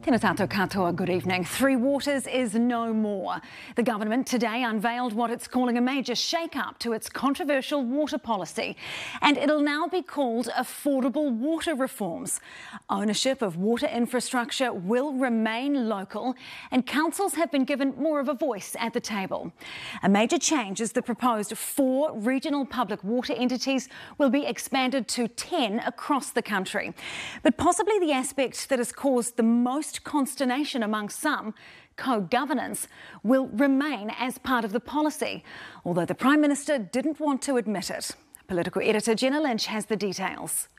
Tēnā tātou katoa, good evening. Three Waters is no more. The government today unveiled what it's calling a major shake-up to its controversial water policy, and it'll now be called affordable water reforms. Ownership of water infrastructure will remain local, and councils have been given more of a voice at the table. A major change is the proposed 4 regional public water entities will be expanded to 10 across the country. But possibly the aspect that has caused the most consternation among some, co-governance, will remain as part of the policy, although the Prime Minister didn't want to admit it. Political editor Jenna Lynch has the details.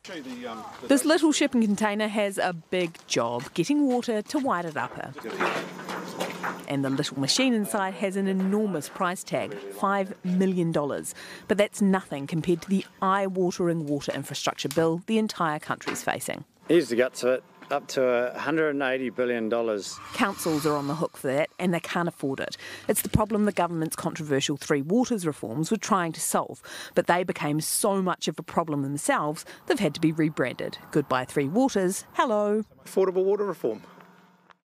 This little shipping container has a big job, getting water to Wairarapa. And the little machine inside has an enormous price tag, $5 million. But that's nothing compared to the eye-watering water infrastructure bill the entire country's facing. Here's the guts of it. Up to $180 billion. Councils are on the hook for that, and they can't afford it. It's the problem the government's controversial Three Waters reforms were trying to solve, but they became so much of a problem themselves, they've had to be rebranded. Goodbye Three Waters, hello. Affordable water reform.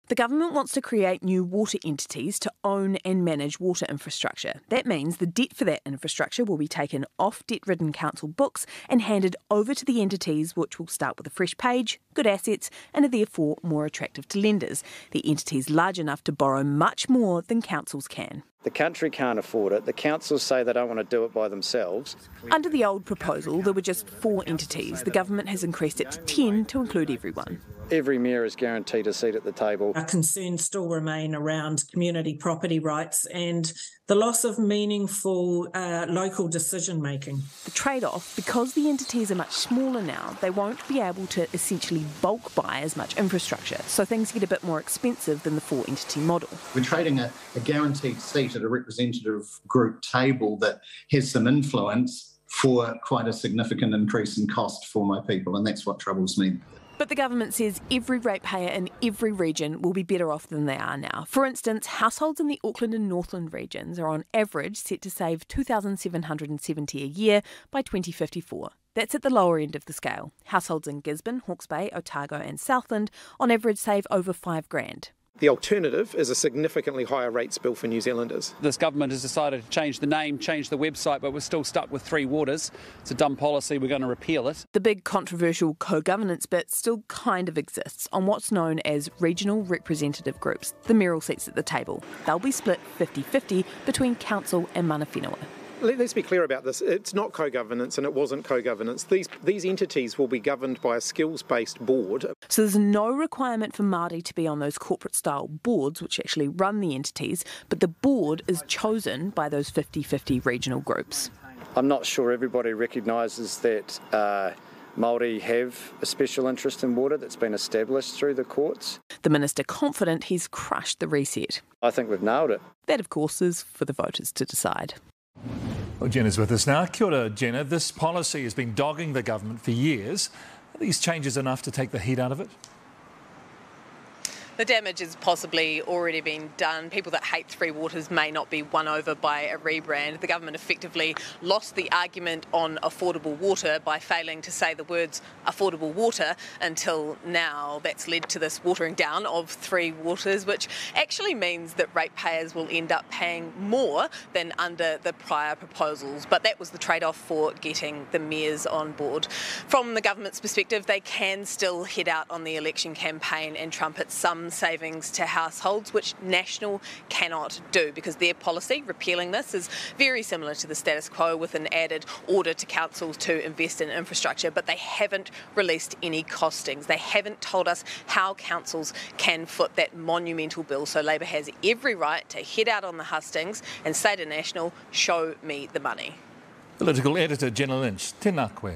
The government wants to create new water entities to own and manage water infrastructure. That means the debt for that infrastructure will be taken off debt-ridden council books and handed over to the entities, which will start with a fresh page, good assets, and are therefore more attractive to lenders. The entities large enough to borrow much more than councils can. The country can't afford it. The councils say they don't want to do it by themselves. Under the old proposal, there were just 4 entities. The government has increased it to 10 to include everyone. Every mayor is guaranteed a seat at the table. Our concerns still remain around community property rights and the loss of meaningful local decision-making. The trade-off, because the entities are much smaller now, they won't be able to essentially bulk buy as much infrastructure, so things get a bit more expensive than the 4-entity model. We're trading a guaranteed seat at a representative group table that has some influence for quite a significant increase in cost for my people, and that's what troubles me. But the government says every ratepayer in every region will be better off than they are now. For instance, households in the Auckland and Northland regions are on average set to save $2,770 a year by 2054. That's at the lower end of the scale. Households in Gisborne, Hawke's Bay, Otago and Southland on average save over $5,000. The alternative is a significantly higher rates bill for New Zealanders. This government has decided to change the name, change the website, but we're still stuck with Three Waters. It's a dumb policy, we're going to repeal it. The big controversial co-governance bit still kind of exists on what's known as regional representative groups, the mayoral seats at the table. They'll be split 50-50 between council and mana whenua. Let's be clear about this. It's not co-governance and it wasn't co-governance. These entities will be governed by a skills-based board. So there's no requirement for Māori to be on those corporate-style boards which actually run the entities, but the board is chosen by those 50-50 regional groups. I'm not sure everybody recognises that Māori have a special interest in water that's been established through the courts. The minister confident he's crushed the reset. I think we've nailed it. That, of course, is for the voters to decide. Well, Jenna's with us now. Kia ora, Jenna. This policy has been dogging the government for years. Are these changes enough to take the heat out of it? The damage has possibly already been done. People that hate Three Waters may not be won over by a rebrand. The government effectively lost the argument on affordable water by failing to say the words affordable water until now. That's led to this watering down of Three Waters, which actually means that ratepayers will end up paying more than under the prior proposals. But that was the trade-off for getting the mayors on board. From the government's perspective, they can still head out on the election campaign and trumpet some savings to households, which National cannot do because their policy, repealing this, is very similar to the status quo with an added order to councils to invest in infrastructure, but they haven't released any costings. They haven't told us how councils can foot that monumental bill, so Labour has every right to head out on the hustings and say to National, show me the money. Political editor Jenna Lynch, tēnā koe.